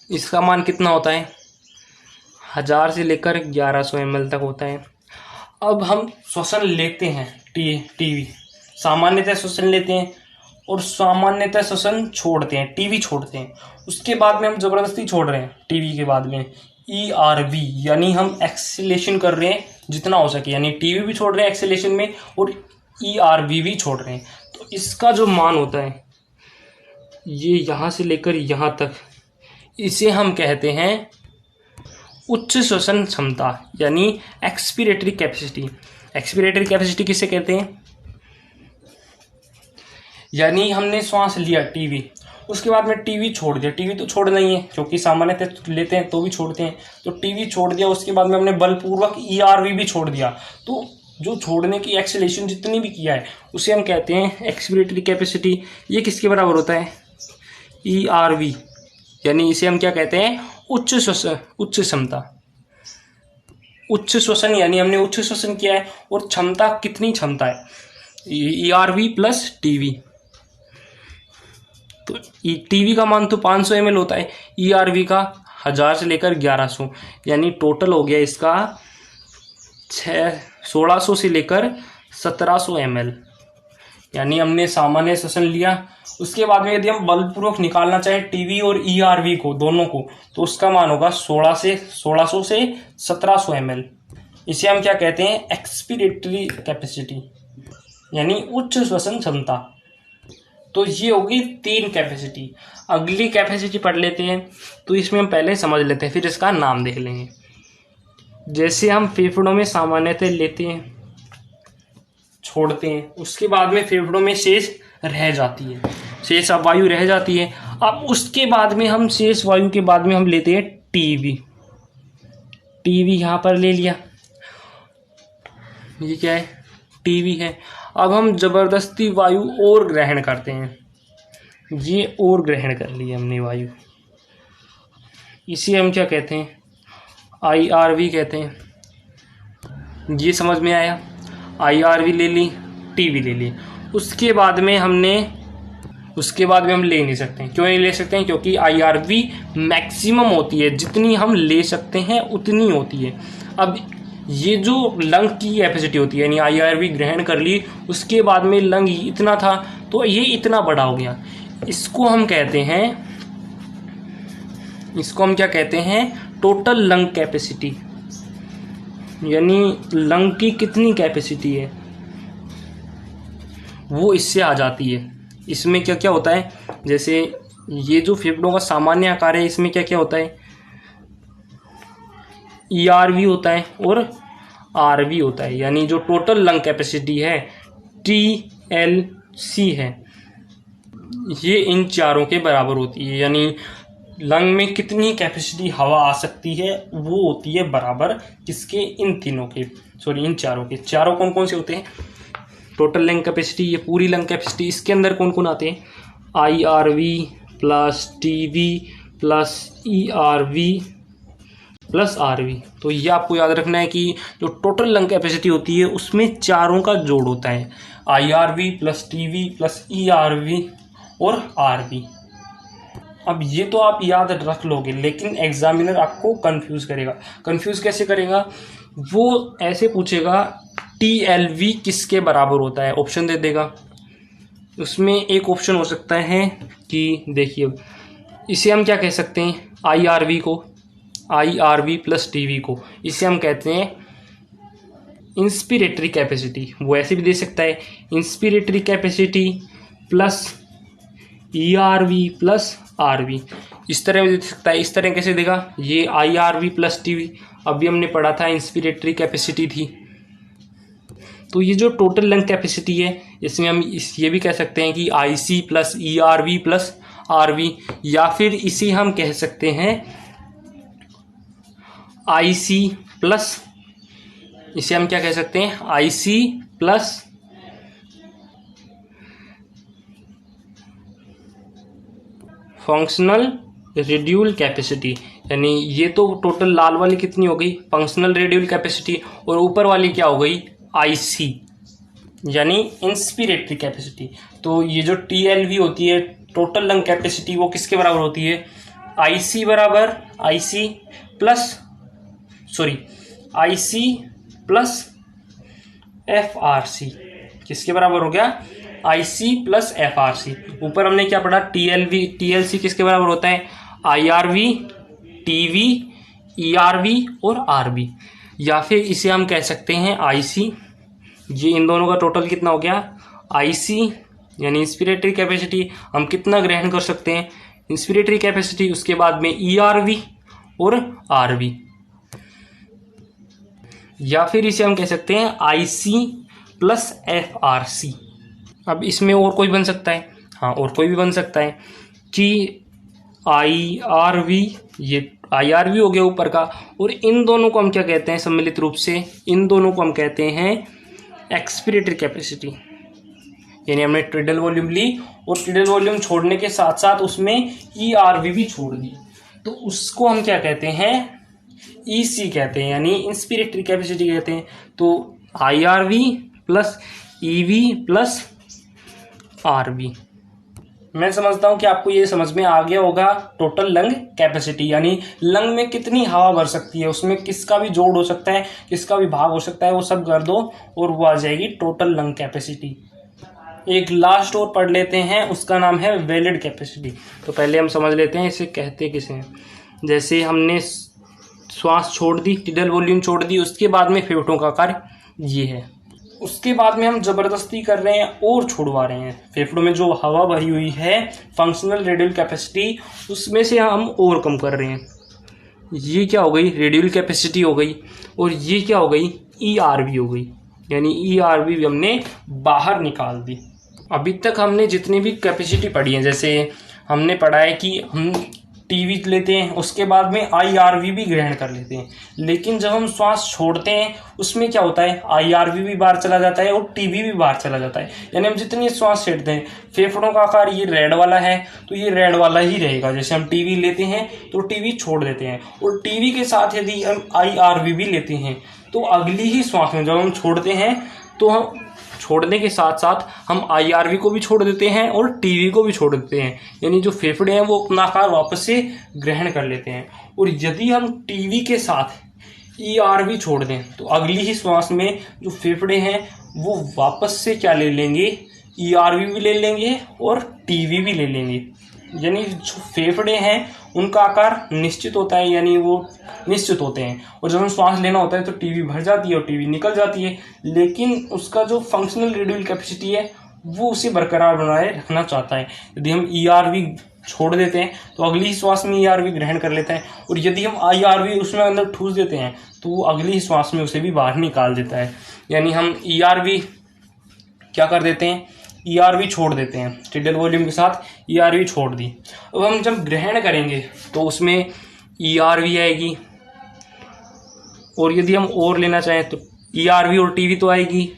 S1: इसका मान कितना होता है? 1000 से लेकर 1100 ml तक होता है। अब हम श्वसन लेते हैं, टीवी सामान्यतः श्वसन लेते हैं और सामान्यतः श्वसन छोड़ते हैं, टीवी छोड़ते हैं। उसके बाद में हम जबरदस्ती छोड़ रहे हैं टीवी के बाद में ERV, यानी हम एक्सेलेशन कर रहे हैं जितना हो सके, यानी टीवी भी छोड़ रहे हैं एक्सेलेशन में और ERV भी छोड़ रहे हैं। तो इसका जो मान होता है ये यहाँ से लेकर यहाँ तक, इसे हम कहते हैं उच्च श्वसन क्षमता यानी एक्सपीरेटरी कैपेसिटी। एक्सपीरेटरी कैपेसिटी किसे कहते हैं? यानी हमने श्वास लिया टीवी, उसके बाद में टीवी छोड़ दिया। टीवी तो छोड़ नहीं है क्योंकि सामान्यतः लेते हैं तो भी छोड़ते हैं, तो टीवी छोड़ दिया, उसके बाद में हमने बलपूर्वक ERV भी छोड़ दिया। तो जो छोड़ने की एक्सेलेशन जितनी भी किया है उसे हम कहते हैं एक्सपीरेटरी कैपेसिटी। ये किसके बराबर होता है? ERV, यानी इसे हम क्या कहते हैं? उच्च श्वसन, उच्च क्षमता। उच्च श्वसन यानी हमने उच्च श्वसन किया है और क्षमता कितनी क्षमता है? ERV plus TV. तो टीवी का मान तो 500 ml होता है, ERV का 1000 से लेकर 1100, यानी टोटल हो गया इसका 1600 से लेकर 1700 ml। यानी हमने सामान्य श्वसन लिया, उसके बाद में यदि हम बलपूर्वक निकालना चाहें टीवी और ERV को, दोनों को, तो उसका मान होगा 1600 से 1700 ml। इसे हम क्या कहते हैं? एक्सपीरेटरी कैपेसिटी यानी उच्च श्वसन क्षमता। तो ये होगी 3 कैपेसिटी। अगली कैपेसिटी पढ़ लेते हैं, तो इसमें हम पहले समझ लेते हैं फिर इसका नाम देख लेंगे। जैसे हम फेफड़ों में सामान्यतः लेते हैं, छोड़ते हैं, उसके बाद में फेफड़ों में शेष रह जाती है, शेष वायु रह जाती है। अब उसके बाद में हम शेष वायु के बाद में हम लेते हैं टीवी यहाँ पर ले लिया, ये क्या है? टीवी है। अब हम जबरदस्ती वायु और ग्रहण करते हैं, ये और ग्रहण कर ली हमने वायु, इसे हम क्या कहते हैं? IRV कहते हैं। ये समझ में आया? IRV ले ली, टीवी ले ली। उसके बाद में हम ले नहीं सकते। क्यों नहीं ले सकते हैं? क्योंकि IRV मैक्सिमम होती है, जितनी हम ले सकते हैं उतनी होती है। अब ये जो लंग की कैपेसिटी होती है, यानी IRV ग्रहण कर ली, उसके बाद में लंग इतना था तो ये इतना बड़ा हो गया, इसको हम क्या कहते हैं? Total lung capacity. यानी लंग की कितनी कैपेसिटी है वो इससे आ जाती है। इसमें क्या क्या होता है? जैसे ये जो फेफड़ों का सामान्य आकार है, इसमें क्या क्या होता है? ERV होता है और RV होता है, यानी जो टोटल लंग कैपेसिटी है TLC है, ये इन चारों के बराबर होती है। यानी लंग में कितनी कैपेसिटी हवा आ सकती है वो होती है बराबर किसके, इन तीनों के, सॉरी इन चारों के। चारों कौन कौन से होते हैं, टोटल लंग कैपेसिटी, ये पूरी लंग कैपेसिटी, इसके अंदर कौन कौन आते हैं, IRV plus TV plus ERV plus RV। तो ये आपको याद रखना है कि जो टोटल लंग कैपेसिटी होती है उसमें चारों का जोड़ होता है, IRV plus TV plus ERV और RV। अब ये तो आप याद रख लोगे, लेकिन एग्जामिनर आपको कंफ्यूज करेगा। कंफ्यूज कैसे करेगा, वो ऐसे पूछेगा TLV किसके बराबर होता है, ऑप्शन दे देगा। उसमें एक ऑप्शन हो सकता है कि देखिए, इसे हम क्या कह सकते हैं, IRV को, IRV प्लस TV को, इसे हम कहते हैं इंस्पिरेटरी कैपेसिटी। वो ऐसे भी दे सकता है inspiratory capacity plus ERV plus RV, इस तरह भी दे सकता है। इस तरह कैसे देगा, ये IRV प्लस TV, अभी हमने पढ़ा था इंस्पिरेटरी कैपेसिटी थी। तो ये जो टोटल लंग कैपेसिटी है इसमें हम ये भी कह सकते हैं कि IC plus ERV plus RV, या फिर इसे हम कह सकते हैं IC प्लस, इसे हम क्या कह सकते हैं, IC प्लस फंक्शनल रेड्यूल कैपेसिटी। यानी ये तो टोटल लाल वाली कितनी हो गई, फंक्शनल रेड्यूल कैपेसिटी, और ऊपर वाली क्या हो गई, IC यानी इंस्पिरेटरी कैपेसिटी। तो ये जो TLV होती है टोटल लंग कैपेसिटी, वो किसके बराबर होती है, IC बराबर IC प्लस FRC, किसके बराबर हो गया, IC प्लस FRC। ऊपर हमने क्या पढ़ा, TLC किसके बराबर होता है, IRV, TV, ERV और RV। या फिर इसे हम कह सकते हैं IC, ये इन दोनों का टोटल कितना हो गया, IC यानी इंस्पिरेटरी कैपेसिटी, हम कितना ग्रहण कर सकते हैं, इंस्पिरेटरी कैपेसिटी, उसके बाद में ERV और RV। या फिर इसे हम कह सकते हैं IC प्लस FRC। अब इसमें और कोई बन सकता है, हाँ और कोई भी बन सकता है कि IRV, ये IRV हो गया ऊपर का, और इन दोनों को हम क्या कहते हैं सम्मिलित रूप से, इन दोनों को हम कहते हैं एक्सपिरेटरी कैपेसिटी। यानी हमने टिडल वॉल्यूम ली और टिडल वॉल्यूम छोड़ने के साथ साथ उसमें ERV भी छोड़ दी, तो उसको हम क्या कहते हैं, EC कहते हैं, यानी इंस्पिरेटरी कैपेसिटी कहते हैं। तो IRV plus EV plus RV। मैं समझता हूं कि आपको ये समझ में आ गया होगा टोटल लंग कैपेसिटी, यानी लंग में कितनी हवा भर सकती है, उसमें किसका भी जोड़ हो सकता है, किसका भी भाग हो सकता है, वो सब कर दो और वो आ जाएगी टोटल लंग कैपेसिटी। एक लास्ट और पढ़ लेते हैं, उसका नाम है वैलिड कैपेसिटी। तो पहले हम समझ लेते हैं इसे कहते किसे हैं। जैसे हमने श्वास छोड़ दी, टिडल वॉल्यूम छोड़ दी, उसके बाद में फेफड़ों का कार्य ये है, उसके बाद में हम जबरदस्ती कर रहे हैं और छुड़वा रहे हैं। फेफड़ों में जो हवा भरी हुई है फंक्शनल रेडियल कैपेसिटी, उसमें से हम और कम कर रहे हैं। ये क्या हो गई, रेडियल कैपेसिटी हो गई, और ये क्या हो गई, ERV हो गई, यानी ERV भी हमने बाहर निकाल दी। अभी तक हमने जितनी भी कैपेसिटी पढ़ी है, जैसे हमने पढ़ा है कि हम TV लेते हैं, उसके बाद में IRV भी ग्रहण कर लेते हैं, लेकिन जब हम श्वास छोड़ते हैं उसमें क्या होता है, IRV भी बाहर चला जाता है और TV भी बाहर चला जाता है। यानी हम जितनी श्वास छेड़ते हैं, फेफड़ों का आकार ये रेड वाला है तो ये रेड वाला ही रहेगा। जैसे हम TV लेते हैं तो TV छोड़ देते हैं, और TV के साथ यदि हम IRV भी लेते हैं तो अगली ही श्वास में जब हम छोड़ते हैं तो हम छोड़ने के साथ साथ हम IRV को भी छोड़ देते हैं और TV को भी छोड़ देते हैं, यानी जो फेफड़े हैं वो अपना आकार वापस से ग्रहण कर लेते हैं। और यदि हम TV के साथ ERV छोड़ दें तो अगली ही श्वास में जो फेफड़े हैं वो वापस से क्या ले लेंगे, ERV भी ले लेंगे और TV भी ले लेंगे। यानी जो फेफड़े हैं उनका आकार निश्चित होता है, यानी वो निश्चित होते हैं, और जब हम श्वास लेना होता है तो TV भर जाती है और TV निकल जाती है, लेकिन उसका जो फंक्शनल रेडियल कैपेसिटी है वो उसे बरकरार बनाए रखना चाहता है। यदि हम ERV छोड़ देते हैं तो अगली श्वास में ERV ग्रहण कर लेता है, और यदि हम IRV उसमें अंदर ठूस देते हैं तो वो अगली श्वास में उसे भी बाहर निकाल देता है। यानी हम ERV क्या कर देते हैं, ईआरवी छोड़ देते हैं, टिडियल वॉल्यूम के साथ ईआरवी छोड़ दी। अब हम जब ग्रहण करेंगे तो उसमें ईआरवी आएगी, और यदि हम और लेना चाहें तो ईआरवी और टीवी तो आएगी।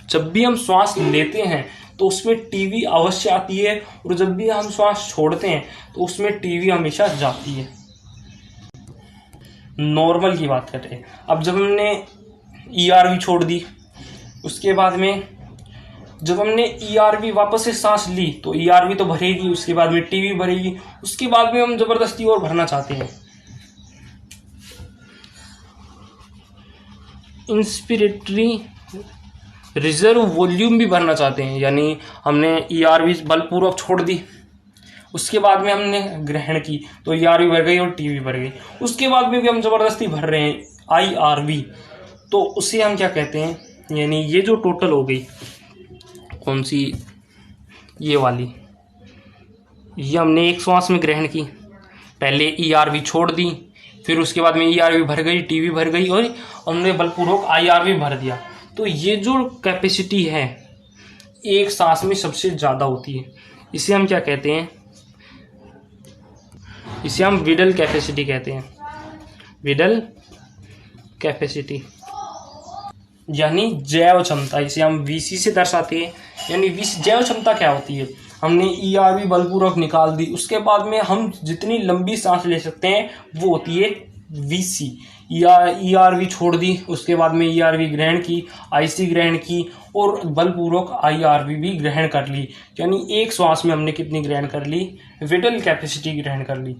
S1: जब भी हम श्वास लेते हैं तो उसमें टीवी अवश्य आती है, और जब भी हम श्वास छोड़ते हैं तो उसमें टीवी हमेशा जाती है। नॉर्मल की बात करते हैं। अब जब हमने ईआरवी छोड़ दी, उसके बाद में जब हमने ईआरवी वापस से सांस ली तो ईआरवी तो भरेगी, उसके बाद में टीवी भरेगी, उसके बाद में हम जबरदस्ती और भरना चाहते हैं। इंस्पिरेटरी रिजर्व वॉल्यूम भी भरना चाहते हैं, यानी हमने ईआरवी बलपूर्वक छोड़ दी, उसके बाद में हमने ग्रहण की तो ईआरवी भर गई और टीवी भर गई, उसके बाद में भी हम जबरदस्ती भर रहे हैं आईआरवी, तो उसे हम क्या कहते हैं, यानी ये जो टोटल हो गई कौन सी, ये वाली, ये हमने एक श्वास में ग्रहण की, पहले ईआरवी छोड़ दी, फिर उसके बाद में ईआरवी भर गई, टीवी भर गई, और हमने बलपूर्वक आईआरवी भर दिया। तो ये जो कैपेसिटी है एक सांस में सबसे ज़्यादा होती है, इसे हम क्या कहते हैं, इसे हम विडल कैपेसिटी कहते हैं। विडल कैपेसिटी यानी जैव क्षमता, इसे हम वीसी से दर्शाते हैं। यानी जैव क्षमता क्या होती है, हमने ईआरवी बलपूर्वक निकाल दी, उसके बाद में हम जितनी लंबी सांस ले सकते हैं वो होती है वीसी। या ईआरवी छोड़ दी, उसके बाद में ईआरवी ग्रहण की, आईसी ग्रहण की, और बलपूर्वक आईआरवी भी ग्रहण कर ली, यानी एक श्वास में हमने कितनी ग्रहण कर ली, विटल कैपेसिटी ग्रहण कर ली।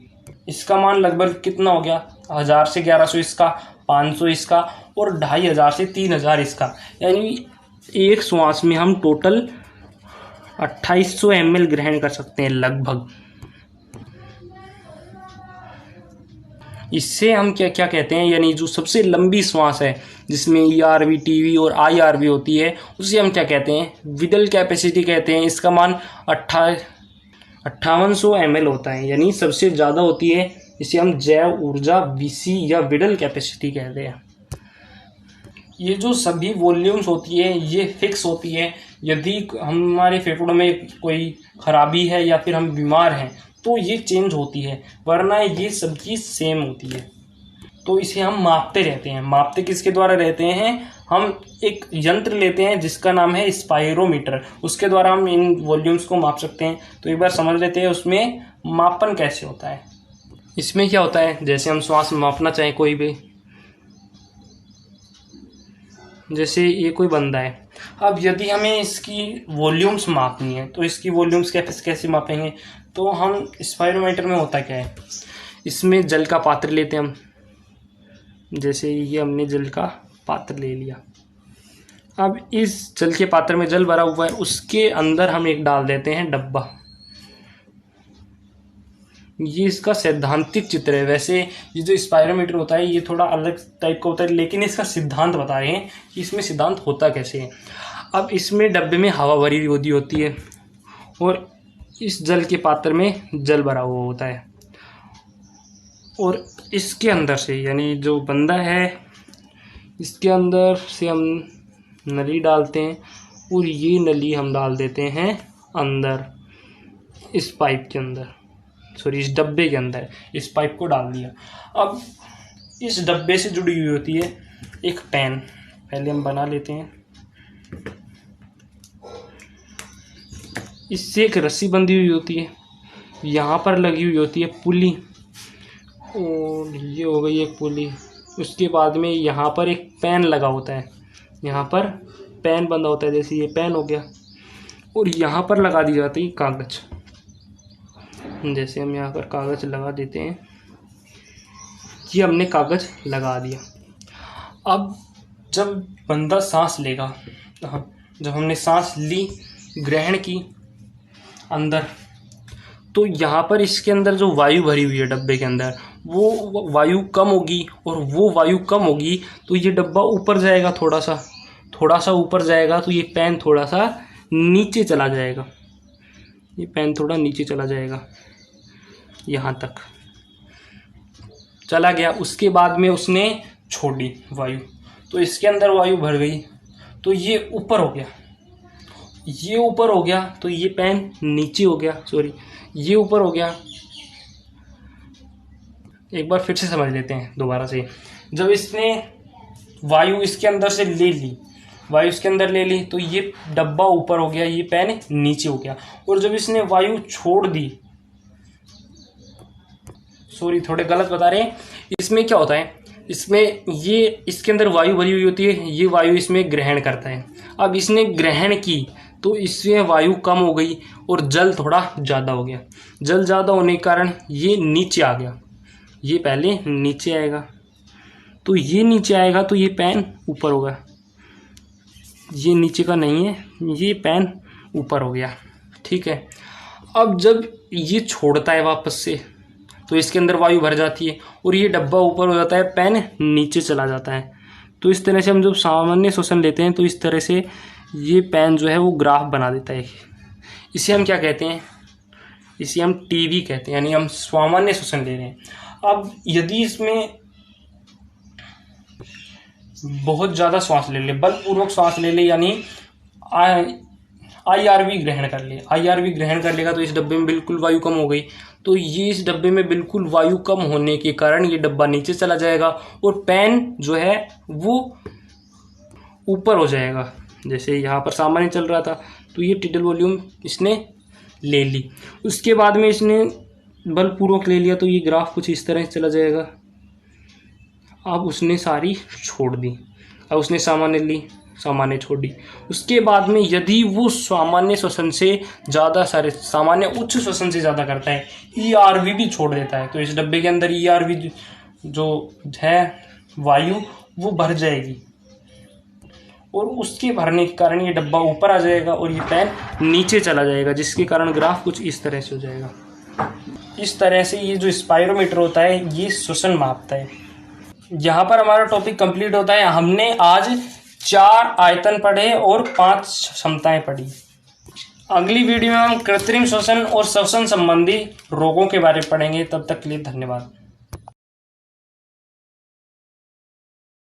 S1: इसका मान लगभग कितना हो गया, 1000 से 1100 इसका, 500 इसका, और 2500 से 3000 इसका, यानी एक श्वास में हम टोटल 2800 ml ग्रहण कर सकते हैं लगभग। इससे हम क्या क्या कहते हैं, यानी जो सबसे लंबी श्वास है जिसमें ईआरवी, टीवी और आईआरवी होती है, उसे हम क्या कहते हैं, विडल कैपेसिटी कहते हैं। इसका मान 5800 ml होता है, यानी सबसे ज़्यादा होती है। इसे हम जैव ऊर्जा वीसी या विडल कैपेसिटी कहते हैं। ये जो सभी वॉल्यूम्स होती है ये फिक्स होती है। यदि हमारे फेफड़ों में कोई खराबी है या फिर हम बीमार हैं तो ये चेंज होती है, वरना ये सब चीज़ सेम होती है। तो इसे हम मापते रहते हैं। मापते किसके द्वारा रहते हैं, हम एक यंत्र लेते हैं जिसका नाम है स्पायरोमीटर, उसके द्वारा हम इन वॉल्यूम्स को माप सकते हैं। तो एक बार समझ लेते हैं उसमें मापन कैसे होता है। इसमें क्या होता है, जैसे हम श्वास मापना चाहें कोई भी, जैसे ये कोई बंदा है, अब यदि हमें इसकी वॉल्यूम्स मापनी है तो इसकी वॉल्यूम्स कैसे मापेंगे, तो हम स्पायरोमीटर में होता क्या है, इसमें जल का पात्र लेते हैं हम, जैसे ये हमने जल का पात्र ले लिया। अब इस जल के पात्र में जल भरा हुआ है, उसके अंदर हम एक डाल देते हैं डब्बा। ये इसका सैद्धांतिक चित्र है। वैसे ये जो स्पायरोमीटर होता है ये थोड़ा अलग टाइप का होता है, लेकिन इसका सिद्धांत बता रहे हैं कि इसमें सिद्धांत होता कैसे है। अब इसमें डब्बे में हवा भरी होती है और इस जल के पात्र में जल भरा हुआ होता है, और इसके अंदर से, यानी जो बंदा है इसके अंदर से हम नली डालते हैं, और ये नली हम डाल देते हैं अंदर इस पाइप के अंदर, सॉरी इस डब्बे के अंदर इस पाइप को डाल दिया। अब इस डब्बे से जुड़ी हुई होती है एक पेन, पहले हम बना लेते हैं। इससे एक रस्सी बंधी हुई होती है, यहाँ पर लगी हुई होती है पुली, और ये हो गई एक पुली। उसके बाद में यहाँ पर एक पेन लगा होता है, यहाँ पर पेन बंधा होता है, जैसे ये पेन हो गया, और यहाँ पर लगा दी जाती है कागज़। जैसे हम यहाँ पर कागज़ लगा देते हैं, ये हमने कागज़ लगा दिया। अब जब बंदा सांस लेगा, जब हमने सांस ली, ग्रहण की अंदर, तो यहाँ पर इसके अंदर जो वायु भरी हुई है डब्बे के अंदर, वो वायु कम होगी, और वो वायु कम होगी तो ये डब्बा ऊपर जाएगा, थोड़ा सा ऊपर जाएगा, तो ये पेन थोड़ा सा नीचे चला जाएगा, ये पेन थोड़ा नीचे चला जाएगा, यहाँ तक चला गया। उसके बाद में उसने छोड़ी वायु, तो इसके अंदर वायु भर गई, तो ये ऊपर हो गया, ये ऊपर हो गया तो ये पेन नीचे हो गया, सॉरी ये ऊपर हो गया। एक बार फिर से समझ लेते हैं दोबारा से। जब इसने वायु इसके अंदर से ले ली, वायु इसके अंदर ले ली तो ये डब्बा ऊपर हो गया, ये पेन नीचे हो गया। और जब इसने वायु छोड़ दी, सॉरी थोड़े गलत बता रहे हैं, इसमें क्या होता है, इसमें ये इसके अंदर वायु भरी हुई होती है, ये वायु इसमें ग्रहण करता है। अब इसने ग्रहण की तो इसमें वायु कम हो गई और जल थोड़ा ज़्यादा हो गया। जल ज़्यादा होने के कारण ये नीचे आ गया, ये पहले नीचे आएगा, तो ये नीचे आएगा तो ये पेन ऊपर होगा। ये नीचे का नहीं है, ये पेन ऊपर हो गया, ठीक है। अब जब ये छोड़ता है वापस से तो इसके अंदर वायु भर जाती है और ये डब्बा ऊपर हो जाता है, पेन नीचे चला जाता है। तो इस तरह से हम जब सामान्य श्वसन लेते हैं तो इस तरह से ये पेन जो है वो ग्राफ बना देता है। इसे हम क्या कहते हैं, इसे हम टीवी कहते हैं, यानी हम सामान्य श्वसन ले रहे हैं। अब यदि इसमें बहुत ज़्यादा श्वास ले ले, बलपूर्वक श्वास ले ले, यानी IRV ग्रहण कर ले, IRV ग्रहण कर लेगा तो इस डब्बे में बिल्कुल वायु कम हो गई। तो ये इस डब्बे में बिल्कुल वायु कम होने के कारण ये डब्बा नीचे चला जाएगा और पेन जो है वो ऊपर हो जाएगा। जैसे यहाँ पर सामान्य चल रहा था तो ये टिडल वॉल्यूम इसने ले ली, उसके बाद में इसने बलपूर्वक ले लिया तो ये ग्राफ कुछ इस तरह चला जाएगा। अब उसने सारी छोड़ दी, अब उसने सामान्य ली, सामान्य छोड़ दी। उसके बाद में यदि वो सामान्य श्वसन से ज़्यादा सारे सामान्य उच्च श्वसन से ज़्यादा करता है, ERV भी छोड़ देता है, तो इस डब्बे के अंदर ERV जो है वायु वो भर जाएगी और उसके भरने के कारण ये डब्बा ऊपर आ जाएगा और ये पेन नीचे चला जाएगा, जिसके कारण ग्राफ कुछ इस तरह से हो जाएगा। इस तरह से ये जो स्पायरोमीटर होता है ये श्वसन मापता है। यहाँ पर हमारा टॉपिक कंप्लीट होता है। हमने आज 4 आयतन पढ़े और 5 क्षमताएं पढ़ी। अगली वीडियो में हम कृत्रिम श्वसन और श्वसन संबंधी रोगों के बारे में पढ़ेंगे। तब तक के लिए धन्यवाद।